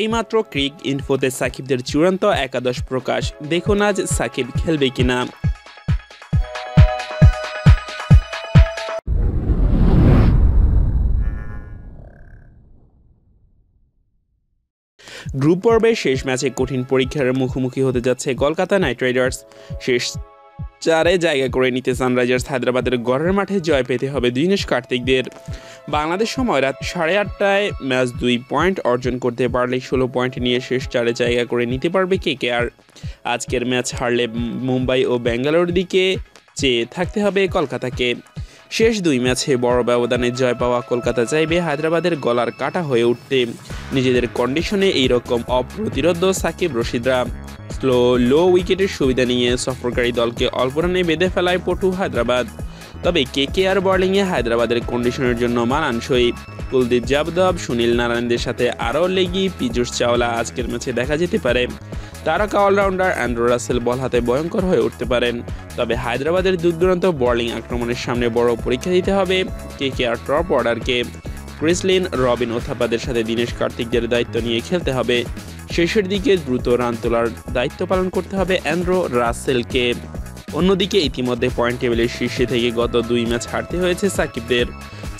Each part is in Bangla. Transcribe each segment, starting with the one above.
এইমাত্র ক্রিক ইনফোতে সাকিবদের চূড়ান্ত একাদশ প্রকাশ। দেখুন আজ সাকিব খেলবে কিনা। গ্রুপ পর্বের শেষ ম্যাচে কঠিন পরীক্ষার মুখোমুখি হতে যাচ্ছে কলকাতা নাইট রাইডার্স। শেষ চারে জায়গা করে নিতে সানরাইজার্স হায়দ্রাবাদের গড়ের মাঠে জয় পেতে হবে দিনেশ কার্তিকদের। বাংলাদেশ সময় রাত 8:30টায় ম্যাচ 2 পয়েন্ট অর্জন করতে পারলে 16 পয়েন্ট নিয়ে শেষ চারে জায়গা করে নিতে পারবে কেকেআর। আজকের ম্যাচ হারলে মুম্বাই ও ব্যাঙ্গালোর দিকে চেয়ে থাকতে হবে কলকাতাকে। শেষ 2 ম্যাচে বড় ব্যবধানে জয় পাওয়া কলকাতা চাইবে হায়দ্রাবাদের গলার কাটা হয়ে উঠতে। নিজেদের কন্ডিশনে এইরকম অপ্রতিরোধ সাকিব রশিদরা। লো উইকেটের সুবিধা নিয়ে সফরকারী দলকে অল্প রানে বেঁধে ফেলায় পটু হায়দ্রাবাদ। তবে কেকেআর বোলিংয়ে হায়দ্রাবাদের কন্ডিশনের জন্য মানানসই। কুলদীপ যাদব, সুনীল নারায়ণদের সাথে আরও লেগি পীযূষ চাওলা আজকের ম্যাচে দেখা যেতে পারে। তারকা অলরাউন্ডার অ্যান্ড্রু রাসেল বল হাতে ভয়ঙ্কর হয়ে উঠতে পারেন। তবে হায়দ্রাবাদের দূরদূরান্ত বোলিং আক্রমণের সামনে বড় পরীক্ষা দিতে হবে কেকেআর টপ অর্ডারকে। ক্রিস লিন, রবিন ওথাপাদের সাথে দিনেশ কার্তিকদের দায়িত্ব নিয়ে খেলতে হবে। শেষের দিকে দ্রুত রান তোলার দায়িত্ব পালন করতে হবে অ্যান্ড্রু রাসেলকে। অন্যদিকে ইতিমধ্যে পয়েন্ট টেবিলের শীর্ষে থেকে গত 2 ম্যাচ হারতে হয়েছে সাকিবদের।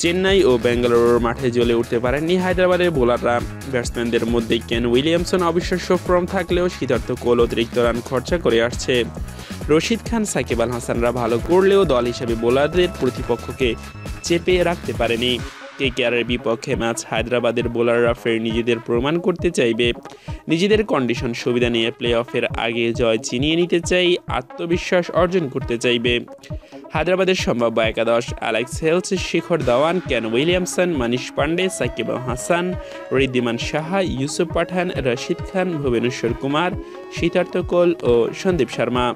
চেন্নাই ও বেঙ্গালুরুর মাঠে জ্বলে উঠতে পারেননি হায়দ্রাবাদের বোলাররা। ব্যাটসম্যানদের মধ্যে কেন উইলিয়ামসন অবিশ্বাস্য ফর্ম থাকলেও সিদ্ধার্থ কোল অতিরিক্ত রান খরচা করে আসছে। রশিদ খান, সাকিব আল হাসানরা ভালো করলেও দল হিসেবে বোলারদের প্রতিপক্ষকে চেপে রাখতে পারেনি। কেকেআরের বিপক্ষে ম্যাচ হায়দ্রাবাদের বোলাররা ফের নিজেদের প্রমাণ করতে চাইবে। নিজেদের কন্ডিশন সুবিধা নিয়ে প্লে অফের আগে জয় ছিনিয়ে নিতে চাই, আত্মবিশ্বাস অর্জন করতে চাইবে। হায়দ্রাবাদের সম্ভাব্য একাদশ: Alex Hales, Shikhar Dhawan, Kane Williamson, Manish Pandey, Shakib Al Hasan, Wriddhiman Saha, Yusuf পাঠান, রশিদ খান, ভুবনেশ্বর কুমার, সিদ্ধার্থ কোল ও সন্দীপ শর্মা।